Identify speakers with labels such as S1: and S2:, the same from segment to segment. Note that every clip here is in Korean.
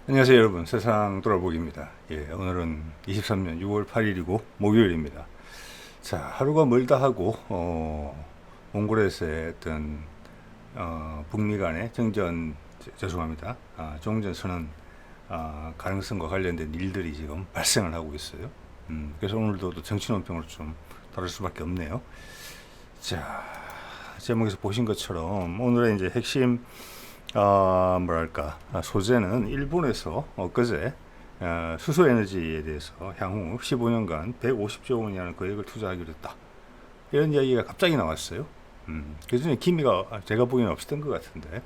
S1: 안녕하세요 여러분, 세상 돌아보기입니다. 오늘은 23년 6월 8일이고 목요일입니다. 자, 하루가 멀다 하고 몽골에서의 어떤 북미 간의 죄송합니다, 종전 선언 가능성과 관련된 일들이 지금 발생을 하고 있어요. 그래서 오늘도 또 정치 논평을 좀 다룰 수밖에 없네요. 자, 제목에서 보신 것처럼 오늘의 이제 핵심 소재는 일본에서 엊그제 수소에너지에 대해서 향후 15년간 150조 원이라는 거액을 투자하기로 했다, 이런 이야기가 갑자기 나왔어요. 그전에 기미가 제가 보기에는 없었던 것 같은데,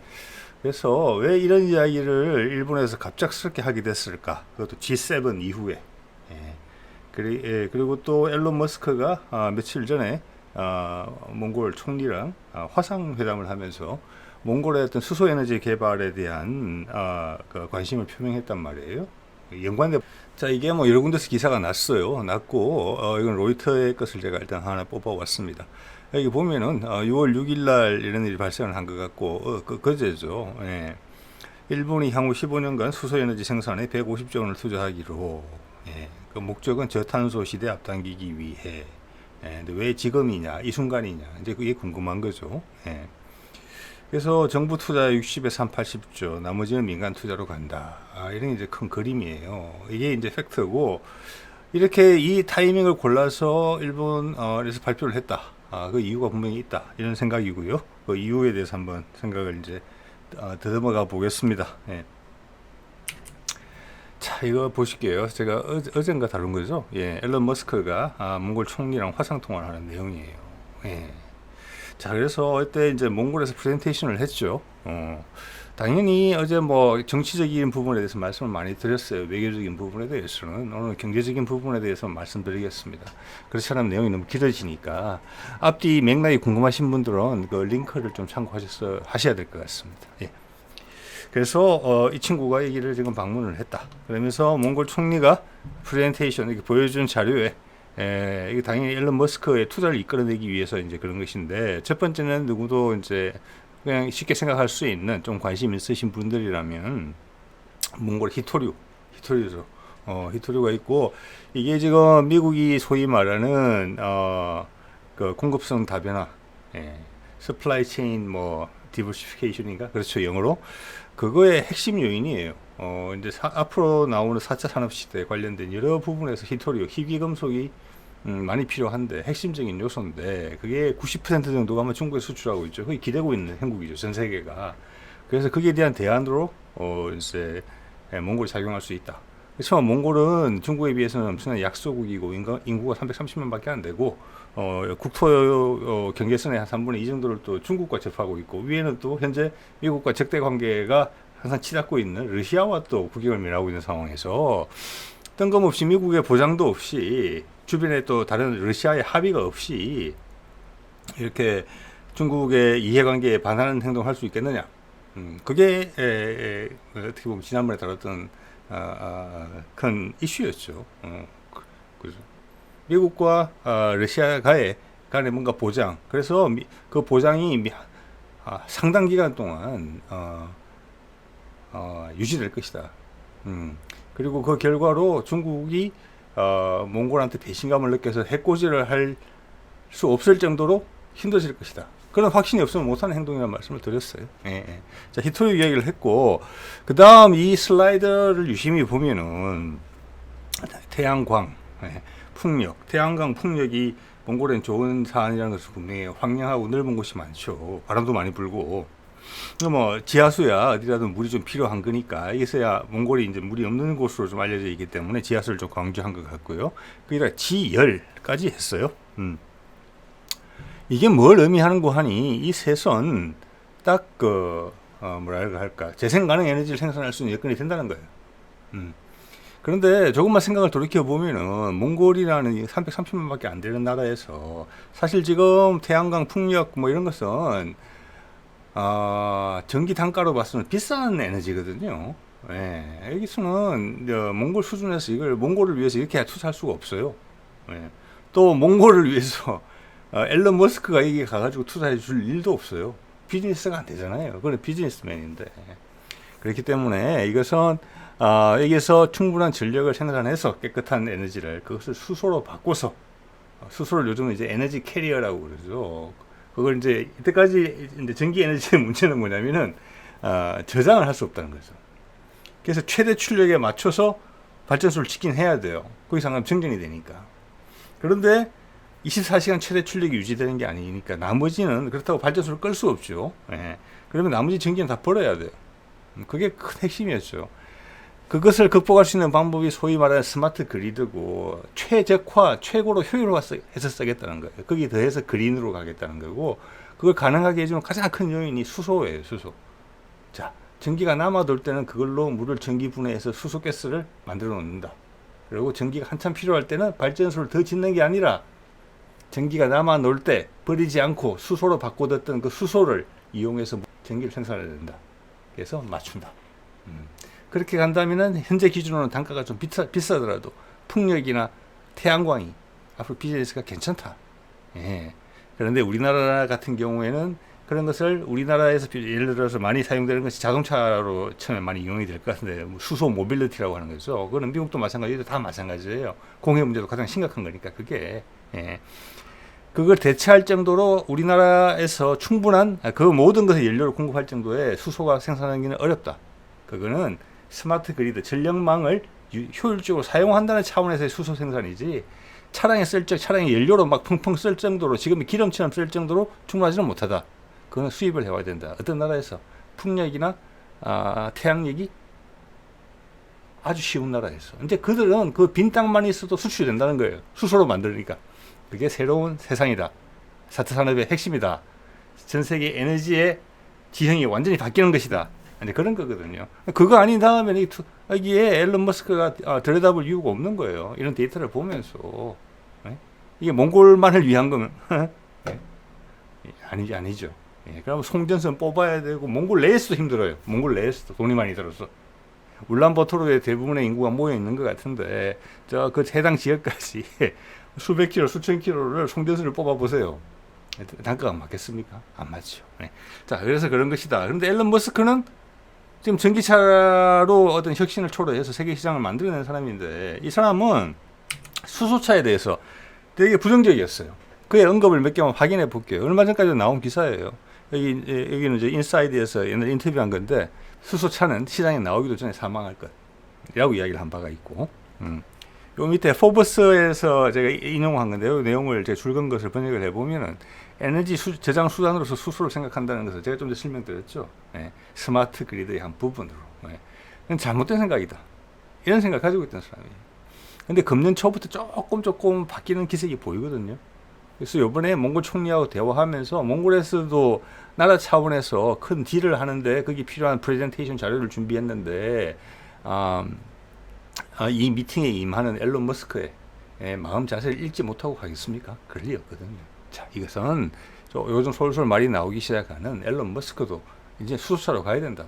S1: 그래서 왜 이런 이야기를 일본에서 갑작스럽게 하게 됐을까? 그것도 G7 이후에. 그리고 또 앨런 머스크가 며칠 전에 몽골 총리랑 화상회담을 하면서 몽골의 어떤 수소에너지 개발에 대한 관심을 표명했단 말이에요. 연관돼. 자, 이게 뭐 여러 군데서 기사가 났고, 이건 로이터의 것을 제가 일단 하나 뽑아왔습니다. 여기 보면은 6월 6일 날 이런 일이 발생을 한 것 같고, 그제죠. 일본이 향후 15년간 수소에너지 생산에 150조 원을 투자하기로. 그 목적은 저탄소 시대 앞당기기 위해. 근데 왜 지금이냐, 이 순간이냐, 이제 그게 궁금한 거죠. 그래서 정부 투자 60에 3, 80조, 나머지는 민간 투자로 간다. 이런 이제 큰 그림이에요. 이게 이제 팩트고, 이렇게 이 타이밍을 골라서 일본에서 발표를 했다. 그 이유가 분명히 있다, 이런 생각이고요. 그 이유에 대해서 한번 생각을 이제 더듬어가 보겠습니다. 자, 이거 보실게요. 제가 어젠가 다룬 거죠. 앨런 머스크가 몽골 총리랑 화상 통화를 하는 내용이에요. 자, 그래서 그때 이제 몽골에서 프레젠테이션을 했죠. 당연히 어제 뭐 정치적인 부분에 대해서 말씀을 많이 드렸어요. 외교적인 부분에 대해서는. 오늘 경제적인 부분에 대해서 말씀드리겠습니다. 그렇지 않으면 내용이 너무 길어지니까 앞뒤 맥락이 궁금하신 분들은 그 링크를 좀 참고하셔야 될 것 같습니다. 그래서 이 친구가 얘기를 지금 방문을 했다. 그러면서 몽골 총리가 프레젠테이션 이렇게 보여준 자료에 이게 당연히 앨런 머스크의 투자를 이끌어내기 위해서 이제 그런 것인데, 첫 번째는 누구도 이제 그냥 쉽게 생각할 수 있는 좀 관심 있으신 분들이라면 몽골 히토류죠. 히토류가 있고, 이게 지금 미국이 소위 말하는 그 공급성 다변화, 서플라이 체인 뭐 디버시피케이션인가, 그렇죠, 영어로. 그거의 핵심 요인이에요. 이제 앞으로 나오는 4차 산업시대에 관련된 여러 부분에서 히토류, 희귀금속이 많이 필요한데, 핵심적인 요소인데, 그게 90% 정도가 아마 중국에 수출하고 있죠. 그게 기대고 있는 형국이죠, 전 세계가. 그래서 거기에 대한 대안으로 이제 몽골이 작용할 수 있다. 그렇지만 몽골은 중국에 비해서는 엄청난 약소국이고, 인구가 330만밖에 안 되고, 국토 경계선의 한 3분의 2 정도를 또 중국과 접하고 있고, 위에는 또 현재 미국과 적대 관계가 항상 치닫고 있는 러시아와 또 국경을 면하고 있는 상황에서, 뜬금없이 미국의 보장도 없이, 주변에 또 다른 러시아의 합의가 없이 이렇게 중국의 이해관계에 반하는 행동을 할 수 있겠느냐. 그게 어떻게 보면 지난번에 다뤘던 큰 이슈였죠. 그죠. 미국과 러시아 간에 뭔가 보장, 그래서 그 보장이 상당 기간 동안 유지될 것이다. 그리고 그 결과로 중국이 몽골한테 배신감을 느껴서 해코지를 할 수 없을 정도로 힘들어질 것이다. 그런 확신이 없으면 못하는 행동이라는 말씀을 드렸어요. 자, 히토류 이야기를 했고, 그 다음 이 슬라이드를 유심히 보면은 태양광, 풍력, 태양광 풍력이 몽골엔 좋은 사안이라는 것을 분명히 황량하고 넓은 곳이 많죠. 바람도 많이 불고. 뭐 지하수야 어디라도 물이 좀 필요한 거니까, 여기서야 몽골이 이제 물이 없는 곳으로 좀 알려져 있기 때문에 지하수를 좀 강조한 것 같고요. 거기다 지열까지 했어요. 이게 뭘 의미하는고 하니, 이 셋은 딱 재생 가능 에너지를 생산할 수 있는 여건이 된다는 거예요. 그런데 조금만 생각을 돌이켜 보면은, 몽골이라는 330만밖에 안 되는 나라에서 사실 지금 태양광, 풍력 뭐 이런 것은 전기 단가로 봤으면 비싼 에너지거든요. 여기서는 몽골 수준에서 이걸 몽골을 위해서 이렇게 투자할 수가 없어요. 또 몽골을 위해서 앨런 머스크가 여기 가가지고 투자해 줄 일도 없어요. 비즈니스가 안 되잖아요. 그건 비즈니스맨인데. 그렇기 때문에 이것은 여기서 충분한 전력을 생산해서 깨끗한 에너지를 그것을 수소로 바꿔서 수소를 요즘은 이제 에너지 캐리어라고 그러죠. 그걸 이제 이때까지 이제 전기 에너지의 문제는 뭐냐면은 저장을 할 수 없다는 거죠. 그래서 최대 출력에 맞춰서 발전소를 짓긴 해야 돼요. 거기서 안 정전이 되니까. 그런데 24시간 최대 출력이 유지되는 게 아니니까 나머지는 그렇다고 발전소를 끌 수 없죠. 예. 그러면 나머지 전기는 다 버려야 돼요. 그게 큰 핵심이었죠. 그것을 극복할 수 있는 방법이 소위 말하는 스마트 그리드고 최적화, 최고로 효율화해서 쓰겠다는 거예요. 거기에 더해서 그린으로 가겠다는 거고 그걸 가능하게 해주는 가장 큰 요인이 수소예요. 수소. 자, 전기가 남아돌 때는 그걸로 물을 전기 분해해서 수소가스를 만들어 놓는다. 그리고 전기가 한참 필요할 때는 발전소를 더 짓는 게 아니라 전기가 남아놀 때 버리지 않고 수소로 바꿔뒀던 그 수소를 이용해서 전기를 생산해야 된다. 그래서 맞춘다. 그렇게 간다면은 현재 기준으로는 단가가 좀 비싸더라도 풍력이나 태양광이 앞으로 비즈니스가 괜찮다. 예. 그런데 우리나라 같은 경우에는 그런 것을 우리나라에서 예를 들어서 많이 사용되는 것이 자동차로 처음에 많이 이용이 될 것 같은데 뭐 수소 모빌리티라고 하는 거죠. 그거는 미국도 마찬가지고 다 마찬가지예요. 공해 문제도 가장 심각한 거니까 그게. 예. 그걸 대체할 정도로 우리나라에서 충분한 그 모든 것을 연료를 공급할 정도의 수소가 생산하기는 어렵다. 그거는 스마트 그리드 전력망을 효율적으로 사용한다는 차원에서의 수소 생산이지 차량의 연료로 막 펑펑 쓸 정도로 지금 기름처럼 쓸 정도로 충분하지는 못하다. 그건 수입을 해와야 된다. 어떤 나라에서 풍력이나 태양력이 아주 쉬운 나라에서 이제 그들은 그 빈 땅만 있어도 수출이 된다는 거예요. 수소로 만드니까. 그게 새로운 세상이다. 4차 산업의 핵심이다. 전 세계 에너지의 지형이 완전히 바뀌는 것이다. 이제 그런 거거든요. 그거 아닌 다음에 여기에 앨런 머스크가 들여다볼 이유가 없는 거예요. 이런 데이터를 보면서. 네? 이게 몽골만을 위한 거면 네? 아니죠. 예, 그럼 송전선 뽑아야 되고 몽골 내에서도 힘들어요. 몽골 내에서도 돈이 많이 들어서. 울란바토르에 대부분의 인구가 모여 있는 것 같은데 저 그 해당 지역까지 수백 킬로, 수천 킬로를 송전선을 뽑아 보세요. 단가가 맞겠습니까? 안 맞죠. 네. 자, 그래서 그런 것이다. 그런데 앨런 머스크는 지금 전기차로 어떤 혁신을 초래해서 세계 시장을 만들어낸 사람인데 이 사람은 수소차에 대해서 되게 부정적이었어요. 그의 언급을 몇 개만 확인해 볼게요. 얼마 전까지 나온 기사예요. 여기는 이제 인사이드에서 옛날 인터뷰한 건데 수소차는 시장에 나오기도 전에 사망할 것이라고 이야기를 한 바가 있고 요 밑에 포브스에서 제가 인용한 건데요. 내용을 제가 줄건 것을 번역을 해보면은 에너지 저장 수단으로서 수소를 생각한다는 것을 제가 좀 전에 설명드렸죠. 예, 스마트 그리드의 한 부분으로. 예. 그건 잘못된 생각이다. 이런 생각 가지고 있던 사람이에요. 근데 금년 초부터 조금 바뀌는 기색이 보이거든요. 그래서 이번에 몽골 총리하고 대화하면서 몽골에서도 나라 차원에서 큰 딜을 하는데 거기 필요한 프레젠테이션 자료를 준비했는데 이 미팅에 임하는 앨런 머스크의 마음 자세를 읽지 못하고 가겠습니까? 그럴 리 없거든요. 자, 이것은 요즘 솔솔 말이 나오기 시작하는 앨런 머스크도 이제 수소차로 가야 된다.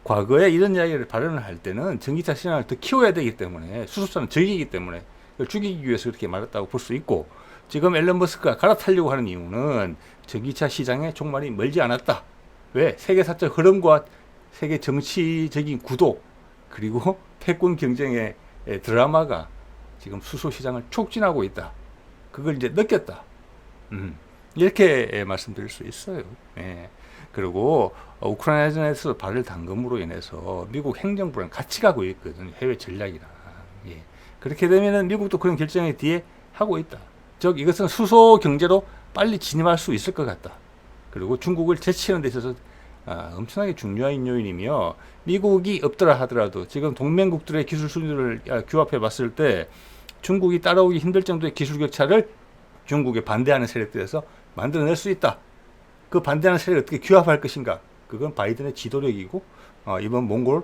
S1: 과거에 이런 이야기를 발언을 할 때는 전기차 시장을 더 키워야 되기 때문에 수소차는 적이기 때문에 그걸 죽이기 위해서 그렇게 말했다고 볼 수 있고 지금 앨런 머스크가 갈아타려고 하는 이유는 전기차 시장의 종말이 멀지 않았다. 왜? 세계사적 흐름과 세계 정치적인 구도 그리고 패권 경쟁의 드라마가 지금 수소 시장을 촉진하고 있다. 그걸 이제 느꼈다. 이렇게 말씀드릴 수 있어요. 예. 그리고 우크라이나전에서 발을 담금으로 인해서 미국 행정부랑 같이 가고 있거든요. 해외 전략이라. 예. 그렇게 되면은 미국도 그런 결정에 뒤에 하고 있다. 즉 이것은 수소 경제로 빨리 진입할 수 있을 것 같다. 그리고 중국을 제치하는 데 있어서 엄청나게 중요한 요인이며 미국이 없더라 하더라도 지금 동맹국들의 기술 수준을 규합해 봤을 때 중국이 따라오기 힘들 정도의 기술 격차를 중국에 반대하는 세력들에서 만들어낼 수 있다. 그 반대하는 세력을 어떻게 규합할 것인가? 그건 바이든의 지도력이고 이번 몽골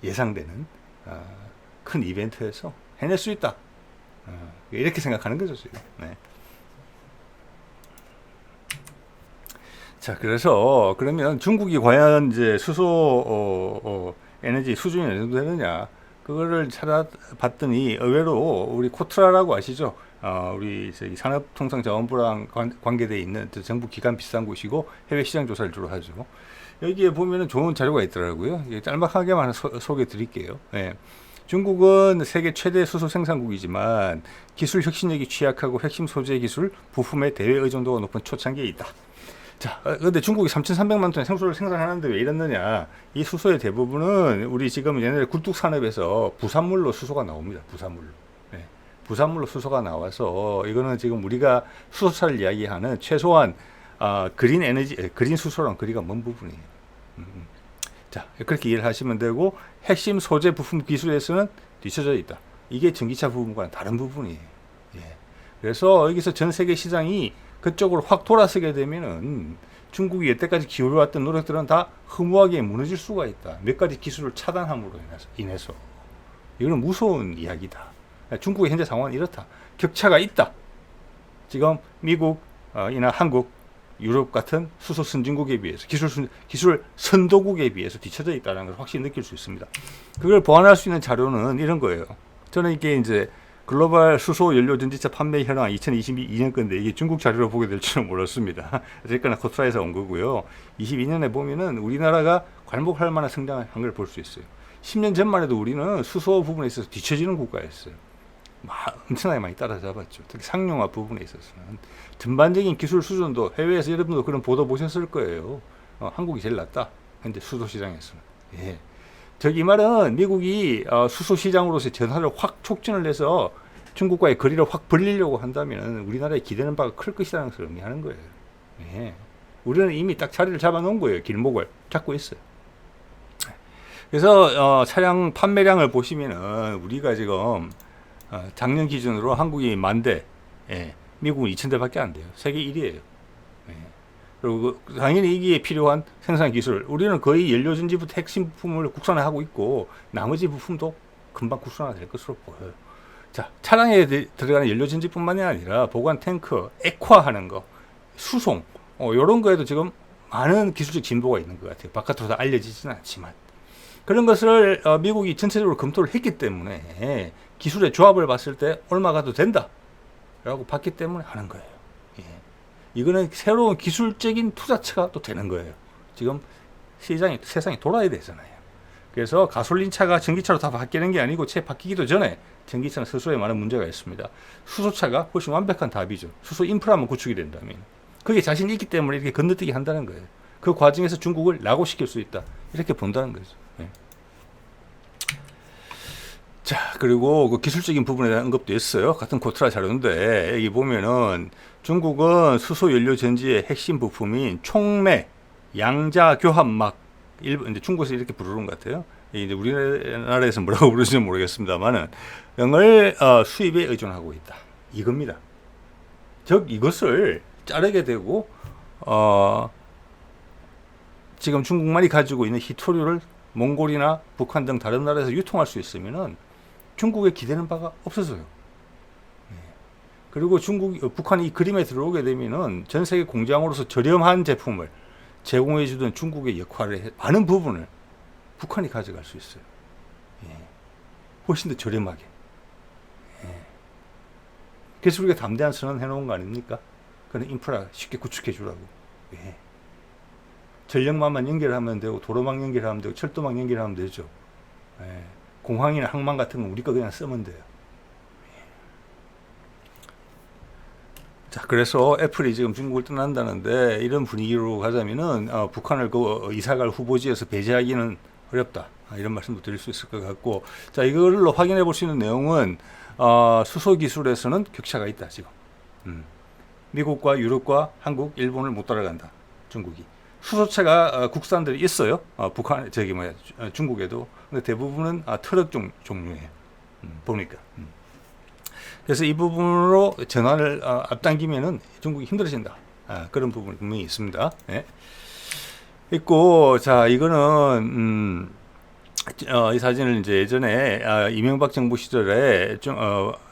S1: 예상되는 큰 이벤트에서 해낼 수 있다. 이렇게 생각하는 거죠 지금. 네. 자, 그래서 그러면 중국이 과연 이제 수소 에너지 수준이 어느 정도 되느냐? 그거를 찾아봤더니 의외로 우리 코트라라고 아시죠? 우리 저기 산업통상자원부랑 관계되어 있는 정부 기관 비슷한 곳이고 해외 시장 조사를 주로 하죠. 여기에 보면은 좋은 자료가 있더라고요. 짤막하게만 소개해 드릴게요. 예. 중국은 세계 최대 수소 생산국이지만 기술 혁신력이 취약하고 핵심 소재 기술, 부품의 대외 의존도가 높은 초창기에 있다. 자, 근데 중국이 3,300만 톤의 생수를 생산하는데 왜 이랬느냐? 이 수소의 대부분은 우리 지금 옛날에 굴뚝 산업에서 부산물로 수소가 나옵니다. 부산물로. 네. 부산물로 수소가 나와서 이거는 지금 우리가 수소차를 이야기하는 최소한 그린 에너지, 그린 수소랑 거리가 먼 부분이에요. 자, 그렇게 이해를 하시면 되고 핵심 소재 부품 기술에서는 뒤쳐져 있다. 이게 전기차 부분과는 다른 부분이에요. 예. 그래서 여기서 전 세계 시장이 그쪽으로 확 돌아서게 되면은 중국이 여태까지 기울여왔던 노력들은 다 허무하게 무너질 수가 있다. 몇 가지 기술을 차단함으로 인해서. 이거는 무서운 이야기다. 중국의 현재 상황은 이렇다. 격차가 있다. 지금 미국, 이나 한국, 유럽 같은 수소 선진국에 비해서 기술 선도국에 비해서 뒤쳐져 있다는 걸 확실히 느낄 수 있습니다. 그걸 보완할 수 있는 자료는 이런 거예요. 저는 이게 이제 글로벌 수소 연료 전지차 판매 현황 2022년 건데 이게 중국 자료로 보게 될 줄은 몰랐습니다. 어쨌거나 코트라에서 온 거고요. 22년에 보면은 우리나라가 괄목할 만한 성장을 한 걸 볼 수 있어요. 10년 전만 해도 우리는 수소 부분에 있어서 뒤처지는 국가였어요. 엄청나게 많이 따라잡았죠. 특히 상용화 부분에 있어서는 전반적인 기술 수준도 해외에서 여러분도 그런 보도 보셨을 거예요. 한국이 제일 낫다. 현재 수소 시장에서는. 예. 이 말은 미국이 수소 시장으로서의 전환을 확 촉진을 해서 중국과의 거리를 확 벌리려고 한다면 우리나라에 기대는 바가 클 것이라는 것을 의미하는 거예요. 예. 우리는 이미 딱 자리를 잡아놓은 거예요. 길목을 잡고 있어요. 그래서 차량 판매량을 보시면은 우리가 지금 작년 기준으로 한국이 10,000대, 예, 미국은 2,000대밖에 안 돼요. 세계 1위예요. 예. 그리고 당연히 이게 필요한 생산 기술, 우리는 거의 연료전지부터 핵심 부품을 국산화하고 있고 나머지 부품도 금방 국산화될 것으로 보여요. 자, 차량에 들어가는 연료전지뿐만이 아니라 보관 탱크, 액화하는 거, 수송, 이런 거에도 지금 많은 기술적 진보가 있는 것 같아요. 바깥으로 다 알려지지는 않지만. 그런 것을 미국이 전체적으로 검토를 했기 때문에 기술의 조합을 봤을 때 얼마 가도 된다 라고 봤기 때문에 하는 거예요. 예. 이거는 새로운 기술적인 투자처가 또 되는 거예요. 지금 세상이 돌아야 되잖아요. 그래서 가솔린 차가 전기차로 다 바뀌는 게 아니고 채 바뀌기도 전에 전기차는 스스로에 많은 문제가 있습니다. 수소차가 훨씬 완벽한 답이죠. 수소 인프라만 구축이 된다면. 그게 자신이 있기 때문에 이렇게 건너뛰기 한다는 거예요. 그 과정에서 중국을 낙오시킬 수 있다. 이렇게 본다는 거죠. 예. 자, 그리고 그 기술적인 부분에 대한 언급도 있어요. 같은 코트라 자료인데 여기 보면은 중국은 수소 연료 전지의 핵심 부품인 촉매, 양자 교합막, 이제 중국에서 이렇게 부르는 것 같아요. 이제 우리나라에서 뭐라고 부르는지 모르겠습니다만은 이걸 수입에 의존하고 있다. 이겁니다. 즉 이것을 자르게 되고 지금 중국만이 가지고 있는 희토류를 몽골이나 북한 등 다른 나라에서 유통할 수 있으면은 중국에 기대는 바가 없어서요. 네. 그리고 북한이 이 그림에 들어오게 되면은 전 세계 공장으로서 저렴한 제품을 제공해주던 중국의 역할을 많은 부분을 북한이 가져갈 수 있어요. 예. 훨씬 더 저렴하게. 예. 그래서 우리가 담대한 선언 해놓은 거 아닙니까? 그런 인프라 쉽게 구축해 주라고. 예. 전력망만 연결하면 되고 도로망 연결하면 되고 철도망 연결하면 되죠. 예. 공항이나 항만 같은 건 우리 거 그냥 쓰면 돼요. 자, 그래서 애플이 지금 중국을 떠난다는데 이런 분위기로 가자면은 북한을 그 이사갈 후보지에서 배제하기는 어렵다. 이런 말씀도 드릴 수 있을 것 같고, 자, 이걸로 확인해 볼 수 있는 내용은 수소 기술에서는 격차가 있다 지금. 미국과 유럽과 한국, 일본을 못 따라간다. 중국이. 수소차가 국산들이 있어요. 중국에도. 근데 대부분은 트럭 종류예요. 보니까. 그래서 이 부분으로 전환을 앞당기면은 중국이 힘들어진다. 그런 부분이 분명히 있습니다. 예. 있고, 자, 이거는 이 사진을 이제 예전에 이명박 정부 시절에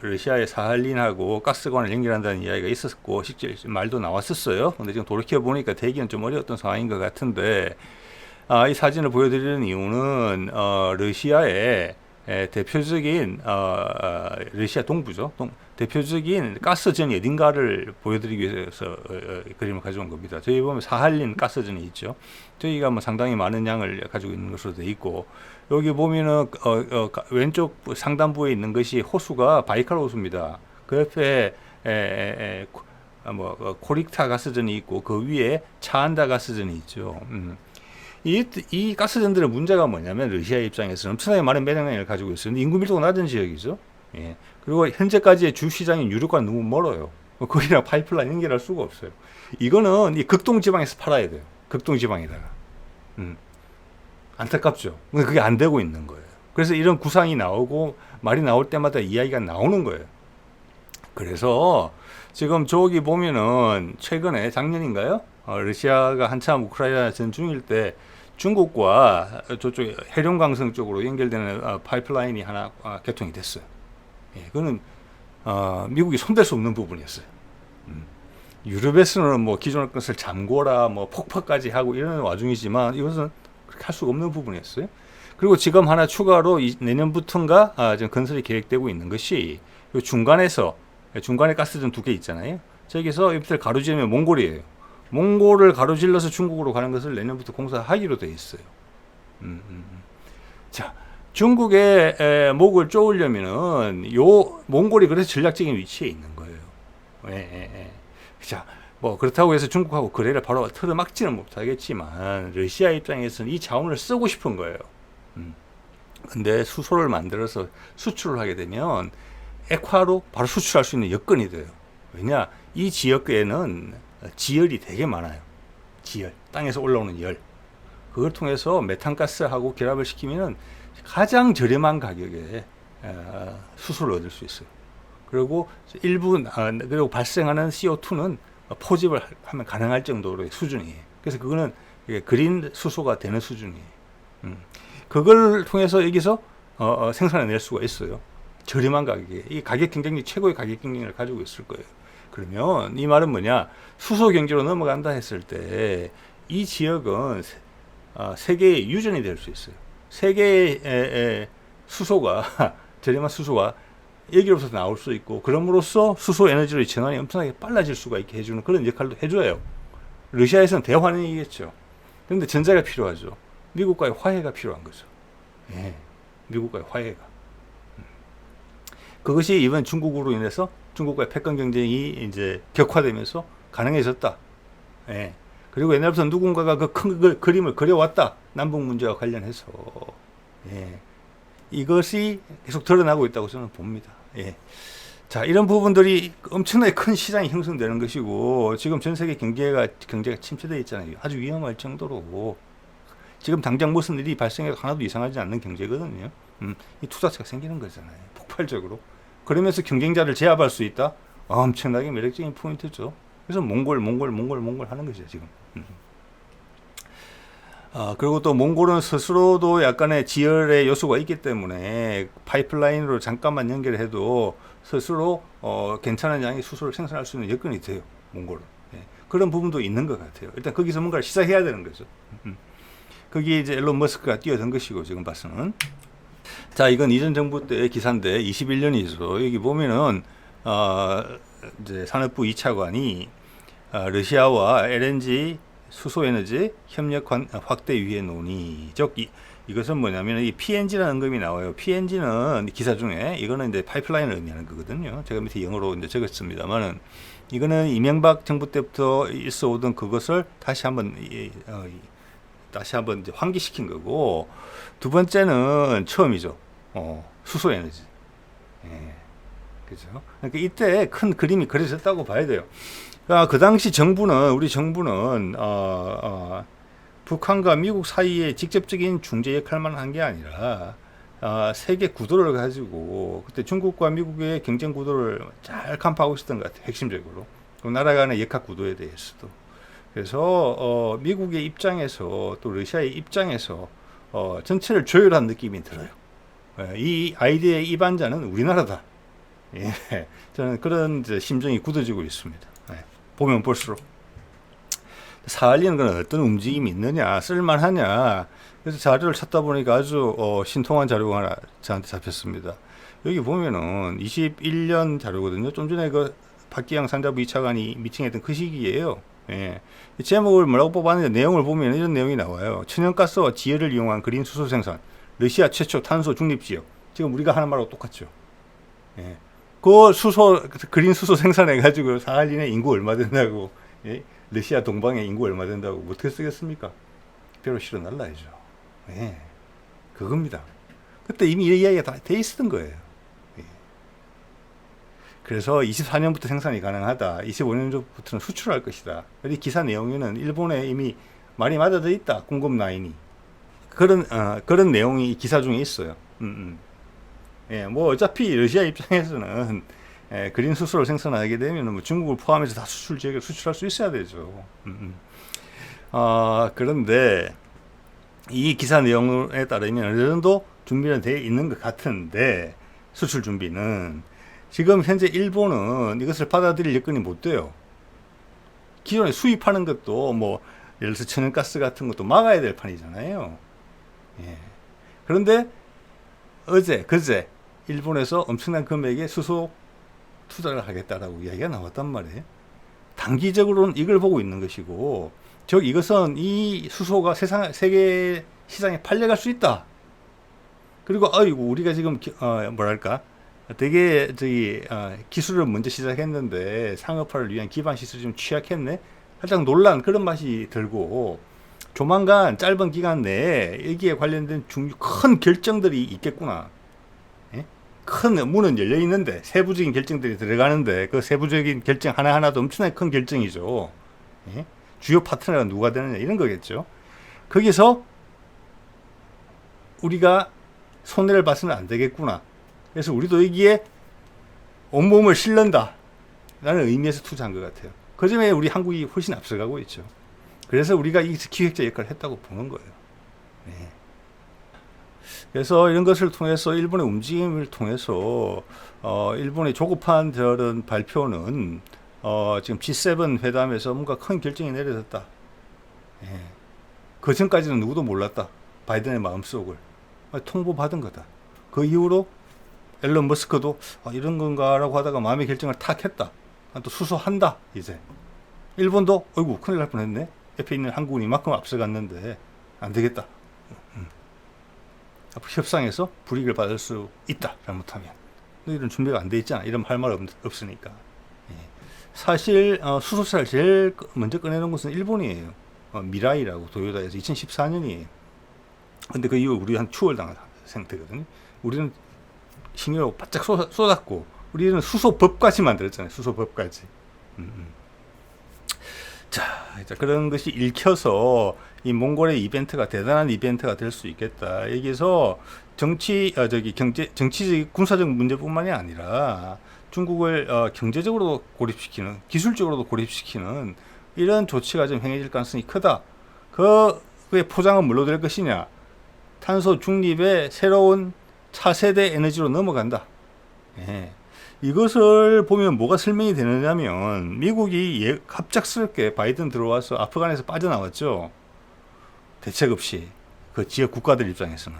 S1: 러시아의 사할린하고 가스관을 연결한다는 이야기가 있었고 실제 말도 나왔었어요. 근데 지금 돌이켜 보니까 되기는 좀 어려웠던 상황인 것 같은데, 이 사진을 보여드리는 이유는 대표적인 러시아 동부죠. 대표적인 가스전이 어딘가를 보여드리기 위해서 그림을 가져온 겁니다. 저희 보면 사할린 가스전이 있죠. 저희가 뭐 상당히 많은 양을 가지고 있는 것으로 되어 있고, 여기 보면은 왼쪽 상단부에 있는 것이 호수가 바이칼 호수입니다. 그 옆에 코릭타 가스전이 있고, 그 위에 차안다 가스전이 있죠. 이 가스전들의 문제가 뭐냐면 러시아 입장에서는 엄청나게 많은 매장량을 가지고 있어요. 인구 밀도가 낮은 지역이죠. 예. 그리고 현재까지의 주 시장인 유럽과 너무 멀어요. 거기랑 파이프라인 연결할 수가 없어요. 이거는 이 극동 지방에서 팔아야 돼요. 극동 지방에다가. 안타깝죠. 근데 그게 안 되고 있는 거예요. 그래서 이런 구상이 나오고 말이 나올 때마다 이야기가 나오는 거예요. 그래서 지금 저기 보면은 최근에 작년인가요? 러시아가 한참 우크라이나 전중일 때 중국과 저쪽 해룡강성 쪽으로 연결되는 파이프라인이 하나 개통이 됐어요. 예, 그거는 미국이 손댈 수 없는 부분이었어요. 유럽에서는 뭐 기존의 것을 잠궈라, 뭐 폭파까지 하고 이런 와중이지만 이것은 그렇게 할 수가 없는 부분이었어요. 그리고 지금 하나 추가로 내년부터인가 지금 건설이 계획되고 있는 것이 중간에 가스전 두 개 있잖아요. 저기서 옆에 가로지르면 몽골이에요. 몽골을 가로질러서 중국으로 가는 것을 내년부터 공사하기로 돼 있어요. 자, 중국의 목을 쪼으려면은 요 몽골이 그래서 전략적인 위치에 있는 거예요. 자, 뭐 그렇다고 해서 중국하고 거래를 바로 틀어막지는 못하겠지만 러시아 입장에서는 이 자원을 쓰고 싶은 거예요. 근데 수소를 만들어서 수출을 하게 되면 액화로 바로 수출할 수 있는 여건이 돼요. 왜냐, 이 지역에는 지열이 되게 많아요. 지열, 땅에서 올라오는 열. 그걸 통해서 메탄가스하고 결합을 시키면은 가장 저렴한 가격에 수소를 얻을 수 있어요. 그리고 그리고 발생하는 CO2는 포집을 하면 가능할 정도로의 수준이에요. 그래서 그거는 그린 수소가 되는 수준이에요. 그걸 통해서 여기서 생산해낼 수가 있어요. 저렴한 가격에. 이 가격 경쟁력, 최고의 가격 경쟁력을 가지고 있을 거예요. 그러면 이 말은 뭐냐? 수소 경제로 넘어간다 했을 때 이 지역은 세계의 유전이 될 수 있어요. 세계의 수소가 저렴한 수소가 여기로부터 나올 수 있고, 그럼으로써 수소 에너지의 전환이 엄청나게 빨라질 수가 있게 해주는 그런 역할도 해줘요. 러시아에서는 대환영이겠죠. 그런데 전자가 필요하죠. 미국과의 화해가 필요한 거죠. 예, 미국과의 화해가. 그것이 이번 중국으로 인해서 중국과의 패권 경쟁이 이제 격화되면서 가능해졌다. 예. 그리고 옛날부터 누군가가 그 큰 그림을 그려왔다. 남북 문제와 관련해서. 예. 이것이 계속 드러나고 있다고 저는 봅니다. 예. 자, 이런 부분들이 엄청나게 큰 시장이 형성되는 것이고, 지금 전 세계 경제가 침체되어 있잖아요. 아주 위험할 정도로. 지금 당장 무슨 일이 발생해도 하나도 이상하지 않는 경제거든요. 이 투자처가 생기는 거잖아요. 폭발적으로. 그러면서 경쟁자를 제압할 수 있다? 엄청나게 매력적인 포인트죠. 그래서 몽골 하는 거죠, 지금. 그리고 또 몽골은 스스로도 약간의 지열의 요소가 있기 때문에 파이프라인으로 잠깐만 연결해도 스스로 괜찮은 양의 수소를 생산할 수 있는 여건이 돼요, 몽골은. 예. 그런 부분도 있는 것 같아요. 일단 거기서 뭔가를 시작해야 되는 거죠. 거기에 이제 일론 머스크가 뛰어든 것이고, 지금 봐서는. 자, 이건 이전 정부 때 기사인데 21년이죠. 여기 보면은 이제 산업부 2차관이 러시아와 LNG 수소에너지 협력 확대 위해 논의. 즉 이것은 뭐냐면 이 PNG라는 언급이 나와요. PNG는 기사 중에 이거는 이제 파이프라인을 의미하는 거거든요. 제가 밑에 영어로 이제 적었습니다만은 이거는 이명박 정부 때부터 있어 오던 그것을 다시 한번 이제 환기시킨 거고, 두 번째는 처음이죠. 수소 에너지. 예. 그죠? 그러니까 이때 큰 그림이 그려졌다고 봐야 돼요. 그 당시 우리 정부는 북한과 미국 사이에 직접적인 중재 역할만 한 게 아니라 세계 구도를 가지고 그때 중국과 미국의 경쟁 구도를 잘 간파하고 있었던 것 같아요. 핵심적으로. 그 나라 간의 역학 구도에 대해서도. 그래서 미국의 입장에서 또 러시아의 입장에서 전체를 조율한 느낌이 들어요. 이 아이디어의 입안자는 우리나라다. 예, 저는 그런 이제 심정이 굳어지고 있습니다. 보면 볼수록. 사할리는 건 어떤 움직임이 있느냐, 쓸만하냐. 그래서 자료를 찾다 보니까 아주 신통한 자료가 하나 저한테 잡혔습니다. 여기 보면은 21년 자료거든요. 좀 전에 그 박기영 산자부 2차관이 미팅했던 그 시기예요. 예. 제목을 뭐라고 뽑았는데 내용을 보면 이런 내용이 나와요. 천연가스와 지열을 이용한 그린 수소 생산, 러시아 최초 탄소 중립 지역. 지금 우리가 하는 말하고 똑같죠. 예. 그 수소, 그린 수소 생산해가지고 사할린에 인구 얼마 된다고, 예? 러시아 동방에 인구 얼마 된다고 어떻게 쓰겠습니까? 벼로 실어 날라야죠. 예. 그겁니다. 그때 이미 이 이야기가 다 돼 있었던 거예요. 예. 그래서 24년부터 생산이 가능하다. 25년부터는 수출할 것이다. 이 기사 내용에는 일본에 이미 말이 맞아져 있다. 공급 라인이. 그런 내용이 기사 중에 있어요. 예, 뭐 어차피 러시아 입장에서는 그린 수소를 생산하게 되면 뭐 중국을 포함해서 다 수출 지역에 수출할 수 있어야 되죠. 그런데 이 기사 내용에 따르면 어느 정도 준비는 되어 있는 것 같은데 수출 준비는 지금 현재 일본은 이것을 받아들일 여건이 못 돼요. 기존에 수입하는 것도 뭐 예를 들어서 천연가스 같은 것도 막아야 될 판이잖아요. 예. 그런데 그제 일본에서 엄청난 금액의 수소 투자를 하겠다라고 이야기가 나왔단 말이에요. 단기적으로는 이걸 보고 있는 것이고, 즉 이것은 이 수소가 세계 시장에 팔려갈 수 있다. 그리고 아이고 우리가 지금 되게 기술을 먼저 시작했는데 상업화를 위한 기반 시설이 좀 취약했네. 살짝 놀란 그런 맛이 들고 조만간 짧은 기간 내에 여기에 관련된 큰 결정들이 있겠구나. 큰 문은 열려 있는데 세부적인 결정들이 들어가는데 그 세부적인 결정 하나하나도 엄청나게 큰 결정이죠. 예? 주요 파트너가 누가 되느냐 이런 거겠죠. 거기서 우리가 손해를 봐서는 안 되겠구나. 그래서 우리도 여기에 온몸을 실른다 라는 의미에서 투자한 것 같아요. 그 점에 우리 한국이 훨씬 앞서가고 있죠. 그래서 우리가 이 기획자 역할을 했다고 보는 거예요. 네. 그래서 이런 것을 통해서 일본의 움직임을 통해서 일본의 조급한 저런 발표는 지금 G7 회담에서 뭔가 큰 결정이 내려졌다. 예. 그 전까지는 누구도 몰랐다. 바이든의 마음속을 통보받은 거다. 그 이후로 앨런 머스크도 이런 건가라고 하다가 마음의 결정을 탁 했다. 또 수소한다. 이제 일본도 어이구 큰일 날 뻔했네. 옆에 있는 한국은 이만큼 앞서갔는데 안 되겠다. 앞으로 협상에서 불이익을 받을 수 있다. 잘못하면. 이런 준비가 안 돼 있잖아. 이런 할 말 없으니까. 예. 사실 수소차를 제일 먼저 꺼내는 곳은 일본이에요. 미라이라고 도요타에서 2014년이에요. 근데 그 이후 우리 한 추월당한 상태거든요. 우리는 신경을 바짝 쏟았고 우리는 수소법까지 만들었잖아요. 수소법까지. 자, 그런 것이 읽혀서 이 몽골의 이벤트가 대단한 이벤트가 될 수 있겠다. 여기서 정치적, 군사적 문제뿐만이 아니라 중국을 경제적으로도 고립시키는, 기술적으로도 고립시키는 이런 조치가 좀 행해질 가능성이 크다. 그의 포장은 뭘로 될 것이냐? 탄소 중립의 새로운 차세대 에너지로 넘어간다. 예. 이것을 보면 뭐가 설명이 되느냐면 미국이 갑작스럽게 바이든 들어와서 아프간에서 빠져나왔죠. 대책 없이 그 지역 국가들 입장에서는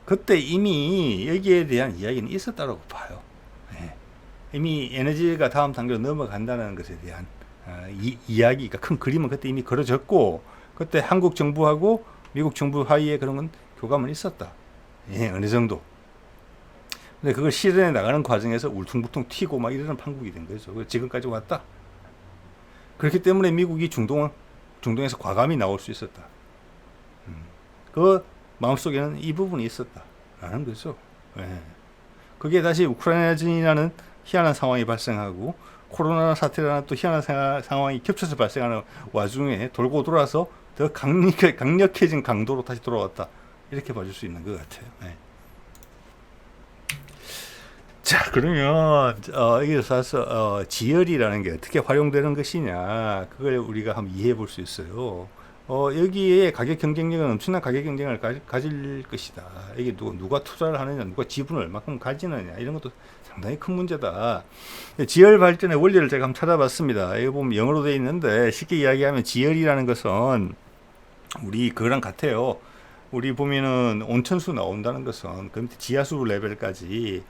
S1: 그때 이미 여기에 대한 이야기는 있었다고 봐요. 예. 이미 에너지가 다음 단계로 넘어간다는 것에 대한 이야기가 큰 그림은 그때 이미 그려졌고 그때 한국 정부하고 미국 정부 사이에 그런 건 교감은 있었다. 예, 어느 정도. 근데 그걸 실현해 나가는 과정에서 울퉁불퉁 튀고 막 이러는 판국이 된 거죠. 지금까지 왔다. 그렇기 때문에 미국이 중동에서 과감히 나올 수 있었다. 그 마음속에는 이 부분이 있었다라는 거죠. 예. 그게 다시 우크라이나전이라는 희한한 상황이 발생하고 코로나 사태라는 또 희한한 상황이 겹쳐서 발생하는 와중에 돌고 돌아서 더 강력해진 강도로 다시 돌아왔다. 이렇게 봐줄 수 있는 것 같아요. 예. 자, 그러면 여기서 지열이라는 게 어떻게 활용되는 것이냐 그걸 우리가 한번 이해해 볼 수 있어요. 여기에 가격 경쟁력은 엄청난 가격 경쟁을 가질 것이다. 이게 누가 투자를 하느냐, 누가 지분을 얼마큼 가지느냐 이런 것도 상당히 큰 문제다. 지열 발전의 원리를 제가 한번 찾아봤습니다. 여기 보면 영어로 되어 있는데 쉽게 이야기하면 지열이라는 것은 우리 그거랑 같아요. 우리 보면은 온천수 나온다는 것은 그 밑에 지하수 레벨까지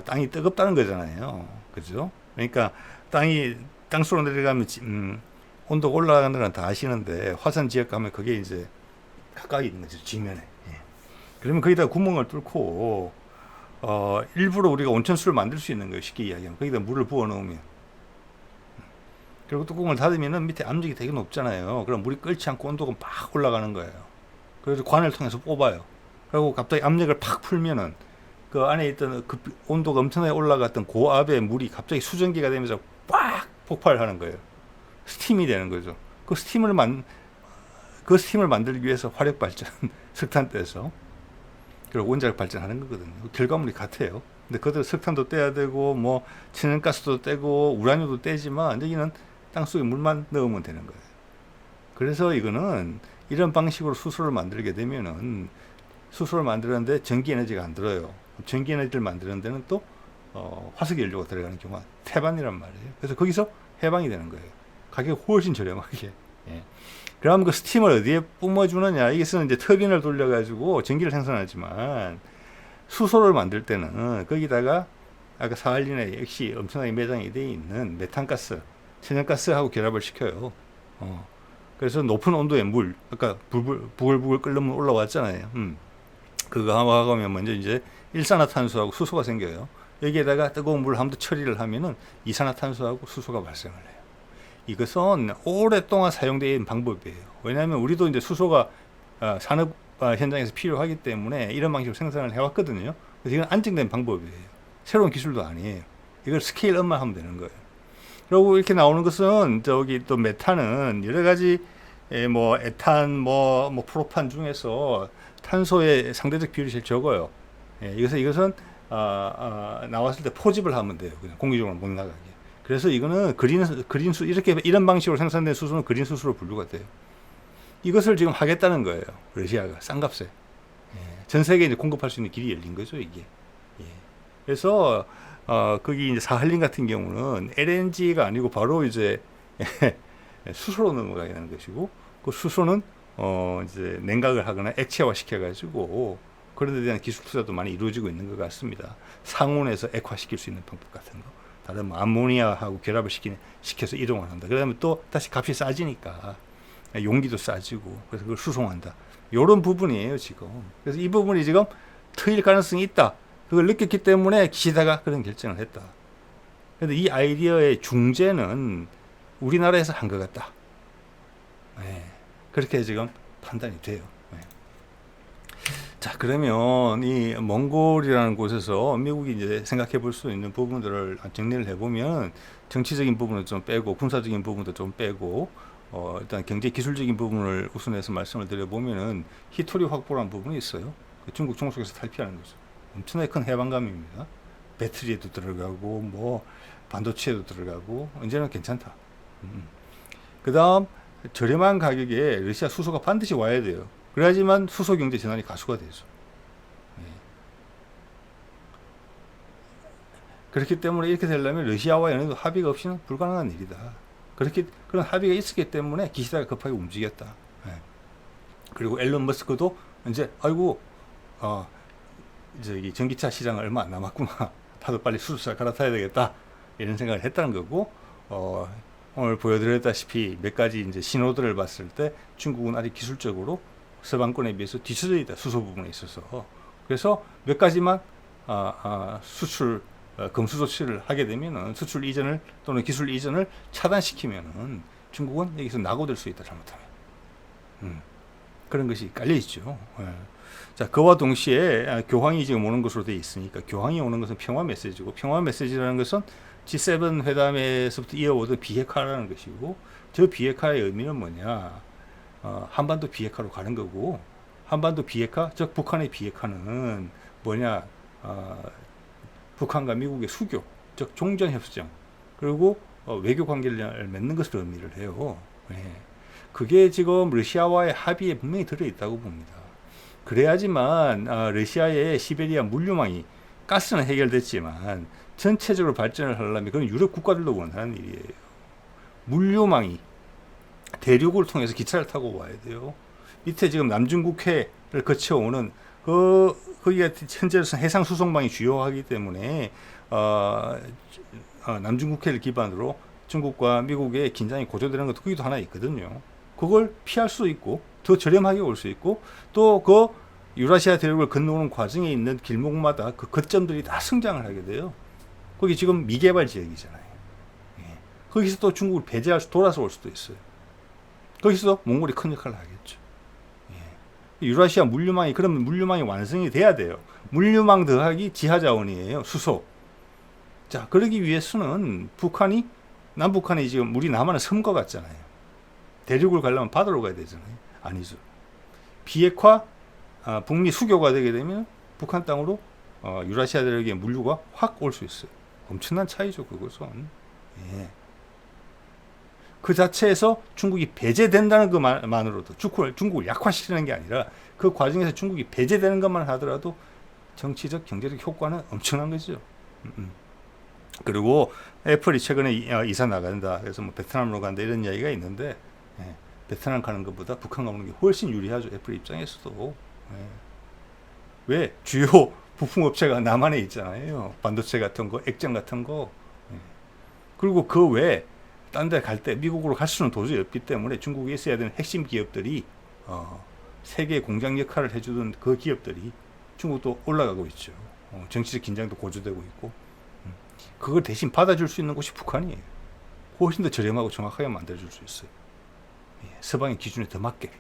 S1: 땅이 뜨겁다는 거잖아요. 그죠? 그러니까 땅속으로 내려가면 온도가 올라가는 건 다 아시는데 화산 지역 가면 그게 이제 가까이 있는 거죠. 지면에. 예. 그러면 거기다 구멍을 뚫고 일부러 우리가 온천수를 만들 수 있는 거예요. 쉽게 이야기하면 거기다 물을 부어 넣으면. 그리고 뚜껑을 닫으면은 밑에 압력이 되게 높잖아요. 그럼 물이 끓지 않고 온도가 막 올라가는 거예요. 그래서 관을 통해서 뽑아요. 그리고 갑자기 압력을 팍 풀면은 그 안에 있던 그 온도가 엄청나게 올라갔던 고압의 물이 갑자기 수증기가 되면서 꽉 폭발하는 거예요. 스팀이 되는 거죠. 그 스팀을 만들기 위해서 화력 발전, 석탄 떼서 그리고 원자력 발전하는 거거든요. 결과물이 같아요. 근데 그대로 석탄도 떼야 되고 뭐 천연가스도 떼고 우라늄도 떼지만 여기는 땅속에 물만 넣으면 되는 거예요. 그래서 이거는 이런 방식으로 수소를 만들게 되면은 수소를 만드는데 전기 에너지가 안 들어요. 전기 에너지를 만드는 데는 또 화석 연료가 들어가는 경우가 태반이란 말이에요. 그래서 거기서 해방이 되는 거예요. 가격이 훨씬 저렴하게. 예. 그럼 그 스팀을 어디에 뿜어주느냐? 이것은 이제 터빈을 돌려가지고 전기를 생산하지만 수소를 만들 때는 거기다가 아까 사할린에 역시 엄청나게 매장이 되어 있는 메탄가스, 천연가스하고 결합을 시켜요. 그래서 높은 온도의 물, 아까 부글부글 끓는 물 올라왔잖아요. 그거 하면 먼저 이제 일산화탄소하고 수소가 생겨요. 여기에다가 뜨거운 물을 한 번 더 처리를 하면은 이산화탄소하고 수소가 발생을 해요. 이것은 오랫동안 사용되어 있는 방법이에요. 왜냐하면 우리도 이제 수소가 산업 현장에서 필요하기 때문에 이런 방식으로 생산을 해왔거든요. 그래서 이건 안정된 방법이에요. 새로운 기술도 아니에요. 이걸 스케일업만 하면 되는 거예요. 그리고 이렇게 나오는 것은 저기 또 메탄은 여러 가지 뭐 에탄, 뭐 프로판 중에서 탄소의 상대적 비율이 제일 적어요. 이것은 나왔을 때 포집을 하면 돼요. 그냥 공기적으로 못 나가게. 그래서 이거는 그린수 이렇게 이런 방식으로 생산된 수소는 그린 수소로 분류가 돼요. 이것을 지금 하겠다는 거예요. 러시아가 싼 값에. 전 세계에 이제 공급할 수 있는 길이 열린 거죠, 이게. 그래서 거기 이제 사할린 같은 경우는 LNG가 아니고 바로 이제 수소로 넘어가게 되는 것이고, 그 수소는 이제 냉각을 하거나 액체화 시켜가지고 그런 데 대한 기술 투자도 많이 이루어지고 있는 것 같습니다. 상온에서 액화시킬 수 있는 방법 같은 거. 다른 뭐 암모니아하고 결합을 시켜서 이동을 한다. 그다음에 또 다시 값이 싸지니까 용기도 싸지고 그래서 그걸 수송한다. 이런 부분이에요 지금. 그래서 이 부분이 지금 트일 가능성이 있다. 그걸 느꼈기 때문에 기시다가 그런 결정을 했다. 그런데 이 아이디어의 중재는 우리나라에서 한 것 같다. 그렇게 지금 판단이 돼요. 자, 그러면 이 몽골이라는 곳에서 미국이 이제 생각해 볼 수 있는 부분들을 정리를 해보면 정치적인 부분을 좀 빼고 군사적인 부분도 좀 빼고 일단 경제 기술적인 부분을 우선해서 말씀을 드려보면은 히토리 확보라는 부분이 있어요. 중국 종속에서 탈피하는 거죠. 엄청나게 큰 해방감입니다. 배터리에도 들어가고 뭐 반도체에도 들어가고 언제나 괜찮다. 그 다음 저렴한 가격에 러시아 수소가 반드시 와야 돼요. 그래야지만 수소 경제 전환이 가수가 되죠. 그렇기 때문에 이렇게 되려면 러시아와 어느 정도 합의가 없이는 불가능한 일이다. 그런 합의가 있었기 때문에 기시다가 급하게 움직였다. 그리고 앨런 머스크도 이제 저기 전기차 시장 얼마 안 남았구나. 나도 빨리 수소차 갈아타야 되겠다. 이런 생각을 했다는 거고, 오늘 보여드렸다시피 몇 가지 이제 신호들을 봤을 때 중국은 아직 기술적으로 서방권에 비해서 뒤쳐져 있다. 수소 부분에 있어서. 그래서 몇 가지만 수출 검수 조치를 하게 되면은 수출 이전을 또는 기술 이전을 차단시키면은 중국은 여기서 낙오될 수 있다. 잘못하면. 그런 것이 깔려 있죠. 자, 그와 동시에 교황이 지금 오는 것으로 되어 있으니까 교황이 오는 것은 평화 메시지고 평화 메시지라는 것은 G7 회담에서부터 이어오던 비핵화라는 것이고 저 비핵화의 의미는 뭐냐? 한반도 비핵화로 가는 거고 한반도 비핵화, 즉 북한의 비핵화는 뭐냐? 북한과 미국의 수교, 즉 종전협정 그리고 외교 관계를 맺는 것을 의미를 해요. 그게 지금 러시아와의 합의에 분명히 들어있다고 봅니다. 그래야지만 러시아의 시베리아 물류망이 가스는 해결됐지만 전체적으로 발전을 하려면 그건 유럽 국가들도 원하는 일이에요. 물류망이 대륙을 통해서 기차를 타고 와야 돼요. 밑에 지금 남중국해 거쳐오는 거기가 현재로서 해상 수송망이 주요하기 때문에 남중국해를 기반으로 중국과 미국의 긴장이 고조되는 것도 거기도 하나 있거든요. 그걸 피할 수 있고 더 저렴하게 올 수 있고 또 그 유라시아 대륙을 건너오는 과정에 있는 길목마다 그 거점들이 다 성장을 하게 돼요. 거기 지금 미개발 지역이잖아요. 예. 거기서 또 중국을 배제할 수 돌아서 올 수도 있어요. 거기서 몽골이 큰 역할을 하겠죠. 예. 유라시아 물류망이 그러면 물류망이 완성이 돼야 돼요. 물류망 더하기 지하자원이에요. 수소. 자, 그러기 위해서는 남북한이 지금 우리 남한은 섬과 같잖아요. 대륙을 가려면 바다로 가야 되잖아요. 아니죠. 비핵화, 북미 수교가 되게 되면 북한 땅으로 유라시아 대륙의 물류가 확 올 수 있어요. 엄청난 차이죠, 그것은. 예. 그 자체에서 중국이 배제된다는 것만으로도 중국을 약화시키는 게 아니라 그 과정에서 중국이 배제되는 것만 하더라도 정치적, 경제적 효과는 엄청난 거죠. 그리고 애플이 최근에 이사 나간다. 그래서 뭐 베트남으로 간다 이런 이야기가 있는데 예, 베트남 가는 것보다 북한 가는 게 훨씬 유리하죠. 애플 입장에서도. 예. 왜? 주요 부품 업체가 남한에 있잖아요. 반도체 같은 거, 액정 같은 거. 예. 그리고 그 외에 딴 데 갈 때 미국으로 갈 수는 도저히 없기 때문에 중국에 있어야 되는 핵심 기업들이 세계 공장 역할을 해주던 그 기업들이 중국도 올라가고 있죠. 정치적 긴장도 고조되고 있고 그걸 대신 받아줄 수 있는 곳이 북한이에요. 훨씬 더 저렴하고 정확하게 만들어줄 수 있어요. 예, 서방의 기준에 더 맞게.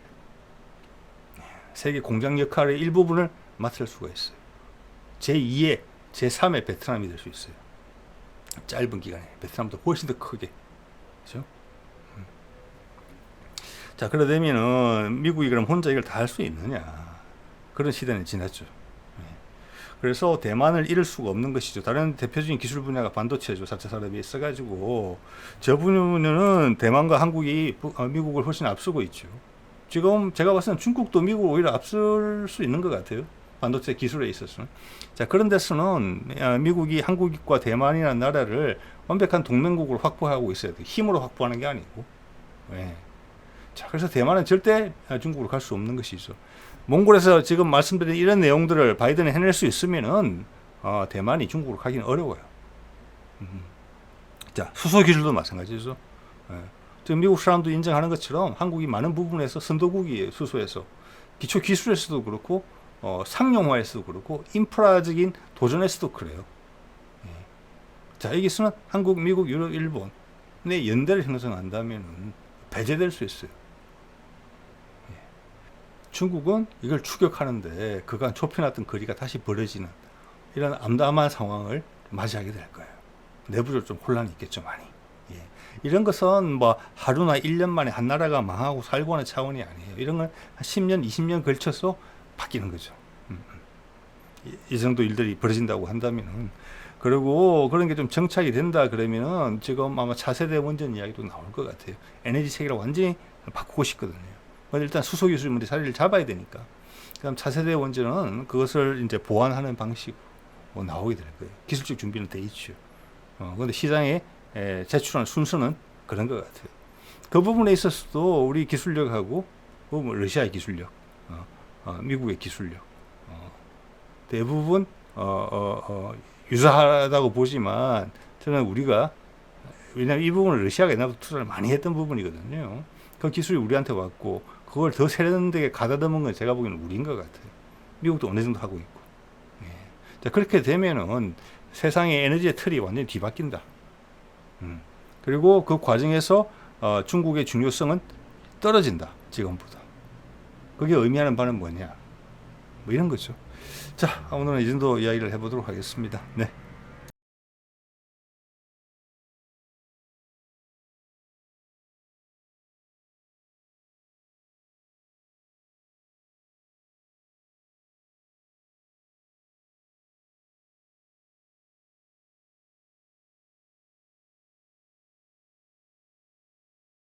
S1: 세계 공장 역할의 일부분을 맡을 수가 있어요. 제2의, 제3의 베트남이 될 수 있어요. 짧은 기간에 베트남도 훨씬 더 크게. 그렇죠? 자, 그러려면은 미국이 그럼 혼자 이걸 다 할 수 있느냐? 그런 시대는 지났죠. 그래서 대만을 잃을 수가 없는 것이죠. 다른 대표적인 기술 분야가 반도체죠. 4차 산업이 있어가지고 저 분야는 대만과 한국이 미국을 훨씬 앞서고 있죠. 지금 제가 봤을 때는 중국도 미국을 오히려 앞설 수 있는 것 같아요. 반도체 기술에 있어서는. 자, 그런 데서는 미국이 한국과 대만이라는 나라를 완벽한 동맹국으로 확보하고 있어야 돼요. 힘으로 확보하는 게 아니고. 네. 자, 그래서 대만은 절대 중국으로 갈 수 없는 것이죠. 몽골에서 지금 말씀드린 이런 내용들을 바이든이 해낼 수 있으면은 대만이 중국으로 가기는 어려워요. 자, 수소 기술도 마찬가지죠. 예. 지금 미국 사람도 인정하는 것처럼 한국이 많은 부분에서 선도국이에요. 수소에서 기초 기술에서도 그렇고 상용화에서도 그렇고 인프라적인 도전에서도 그래요. 예. 자, 여기서는 한국, 미국, 유럽, 일본의 연대를 형성한다면은 배제될 수 있어요. 중국은 이걸 추격하는데 그간 좁혀놨던 거리가 다시 벌어지는 이런 암담한 상황을 맞이하게 될 거예요. 내부적으로 좀 혼란이 있겠죠, 많이. 예. 이런 것은 뭐 하루나 1년 만에 한 나라가 망하고 살고 하는 차원이 아니에요. 이런 건 한 10년, 20년 걸쳐서 바뀌는 거죠. 이 정도 일들이 벌어진다고 한다면은. 그리고 그런 게 좀 정착이 된다 그러면은 지금 아마 차세대 원전 이야기도 나올 것 같아요. 에너지 체계를 완전히 바꾸고 싶거든요. 일단 수소 기술물이 자리를 잡아야 되니까. 그다음 차세대 원전은 그것을 이제 보완하는 방식으로 나오게 될 거예요. 기술적 준비는 돼 있죠. 그런데 시장에 제출하는 순서는 그런 것 같아요. 그 부분에 있어서도 우리 기술력하고 러시아의 기술력, 미국의 기술력 대부분 유사하다고 보지만 저는 우리가 왜냐하면 이 부분을 러시아가 옛날부터 투자를 많이 했던 부분이거든요. 그 기술이 우리한테 왔고 그걸 더 세련되게 가다듬은 건 제가 보기에는 우리인 것 같아요. 미국도 어느 정도 하고 있고. 예. 자, 그렇게 되면은 세상의 에너지의 틀이 완전히 뒤바뀐다. 그리고 그 과정에서 중국의 중요성은 떨어진다. 지금보다. 그게 의미하는 바는 뭐냐? 뭐 이런 거죠. 자, 오늘은 이 정도 이야기를 해보도록 하겠습니다. 네.